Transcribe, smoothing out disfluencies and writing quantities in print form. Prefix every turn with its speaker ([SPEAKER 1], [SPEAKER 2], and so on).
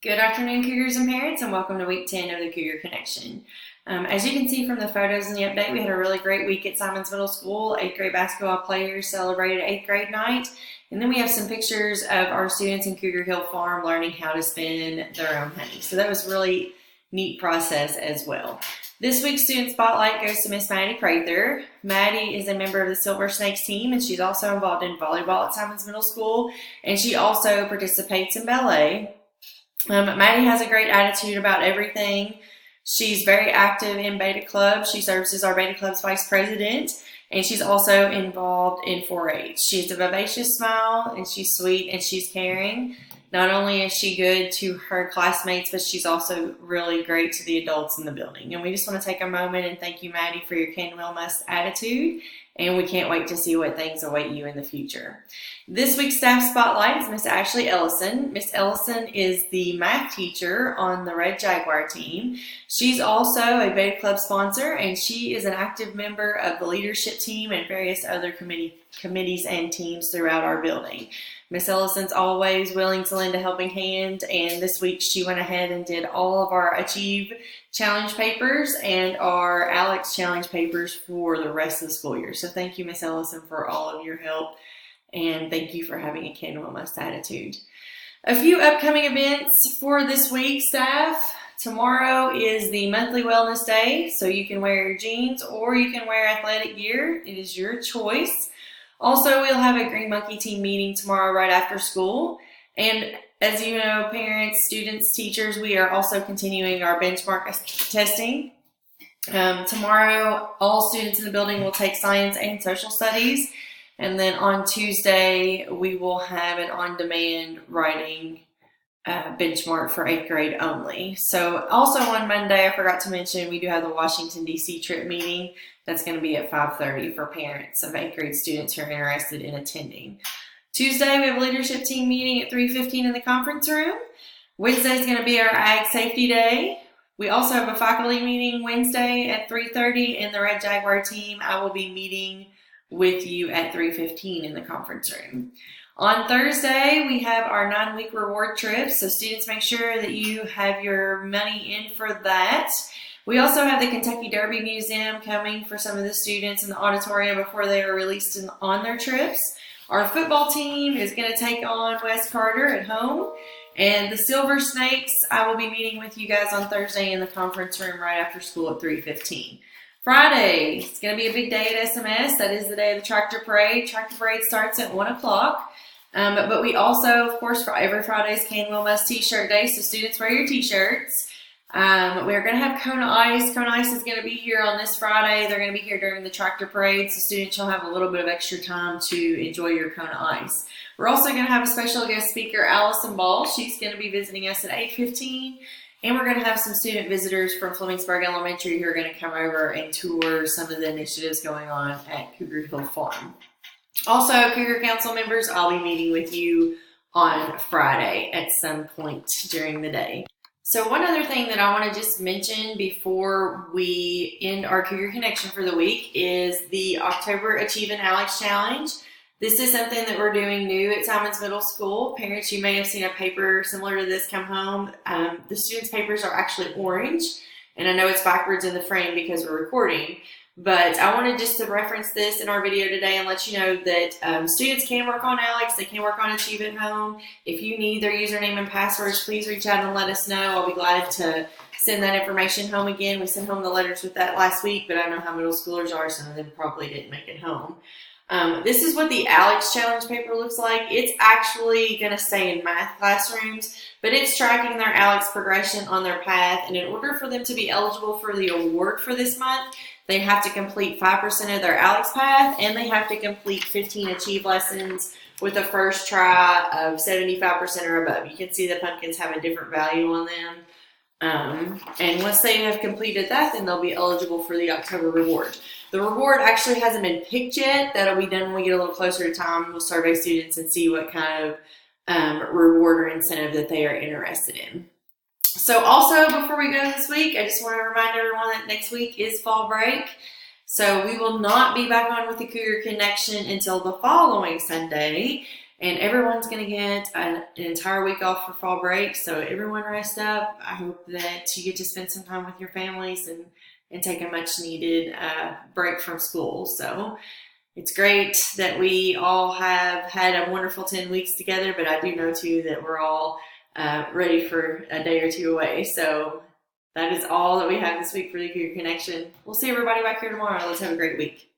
[SPEAKER 1] Good afternoon, Cougars and parents, and welcome to week 10 of the Cougar Connection. As you can see from the photos in the update, we had a really great week at Simons Middle School. 8th grade basketball players celebrated 8th grade night. And then we have some pictures of our students in Cougar Hill Farm learning how to spin their own honey. So that was a really neat process as well. This week's student spotlight goes to Miss Maddie Prather. Maddie is a member of the Silver Snakes team, and she's also involved in volleyball at Simons Middle School, and she also participates in ballet. Maddie has a great attitude about everything. She's very active in Beta Club. She serves as our Beta Club's vice president, and she's also involved in 4-H. She has a vivacious smile, and she's sweet, and she's caring. Not only is she good to her classmates, but she's also really great to the adults in the building. And we just want to take a moment and thank you, Maddie, for your can, will, must attitude. And we can't wait to see what things await you in the future. This week's staff spotlight is Miss Ashley Ellison. Miss Ellison is the math teacher on the Red Jaguar team. She's also a Beta Club sponsor, and she is an active member of the leadership team and various other committees and teams throughout our building. Miss Ellison's always willing to lend a helping hand, and this week she went ahead and did all of our Achieve Challenge papers and our Alex Challenge papers for the rest of the school year. So thank you, Miss Ellison, for all of your help, and thank you for having a can, will, must attitude. A few upcoming events for this week, staff. Tomorrow is the monthly wellness day, so you can wear your jeans or you can wear athletic gear. It is your choice. Also, we'll have a Green Monkey team meeting tomorrow right after school. And as you know, parents, students, teachers, we are also continuing our benchmark testing. Tomorrow, all students in the building will take science and social studies. And then on Tuesday, we will have an on-demand writing benchmark for 8th grade only. So also on Monday, I forgot to mention, we do have the Washington, D.C. trip meeting. That's going to be at 5:30 for parents of 8th grade students who are interested in attending. Tuesday, we have a leadership team meeting at 3:15 in the conference room. Wednesday is going to be our Ag Safety Day. We also have a faculty meeting Wednesday at 3:30, and the Red Jaguar team, I will be meeting with you at 3:15 in the conference room. On Thursday, we have our 9-week reward trip, so students, make sure that you have your money in for that. We also have the Kentucky Derby Museum coming for some of the students in the auditorium before they are released on their trips. Our football team is going to take on West Carter at home. And the Silver Snakes, I will be meeting with you guys on Thursday in the conference room right after school at 3:15. Friday, it's going to be a big day at SMS. That is the day of the tractor parade. Tractor parade starts at 1 o'clock. But we also, of course, for every Friday is Can, Will, Must t-shirt day. So students, wear your t-shirts. We're going to have Kona Ice. Kona Ice is going to be here on this Friday. They're going to be here during the tractor parade, so students will have a little bit of extra time to enjoy your Kona Ice. We're also going to have a special guest speaker, Allison Ball. She's going to be visiting us at 8:15, and we're going to have some student visitors from Flemingsburg Elementary who are going to come over and tour some of the initiatives going on at Cougar Hill Farm. Also, Cougar Council members, I'll be meeting with you on Friday at some point during the day. So one other thing that I want to just mention before we end our Cougar Connection for the week is the October Achieve and Alex Challenge. This is something that we're doing new at Simons Middle School. Parents, you may have seen a paper similar to this come home. The students' papers are actually orange, and I know it's backwards in the frame because we're recording. But I wanted just to reference this in our video today and let you know that students can work on Alex. They can work on Achieve at Home. If you need their username and passwords, please reach out and let us know. I'll be glad to send that information home again. We sent home the letters with that last week, but I know how middle schoolers are. Some of them probably didn't make it home. This is what the Alex Challenge paper looks like. It's actually going to stay in math classrooms, but it's tracking their Alex progression on their path. And in order for them to be eligible for the award for this month, they have to complete 5% of their Alex path, and they have to complete 15 Achieve lessons with a first try of 75% or above. You can see the pumpkins have a different value on them. And once they have completed that, then they'll be eligible for the October reward. The reward actually hasn't been picked yet. That'll be done when we get a little closer to time. We'll survey students and see what kind of reward or incentive that they are interested in. So also, before we go this week, I just want to remind everyone that next week is fall break. So we will not be back on with the Cougar Connection until the following Sunday. And everyone's going to get an entire week off for fall break. So everyone rest up. I hope that you get to spend some time with your families and take a much needed break from school. So it's great that we all have had a wonderful 10 weeks together, but I do know too that we're all ready for a day or two away. So that is all that we have this week for the Cougar Connection. We'll see everybody back here tomorrow. Let's have a great week.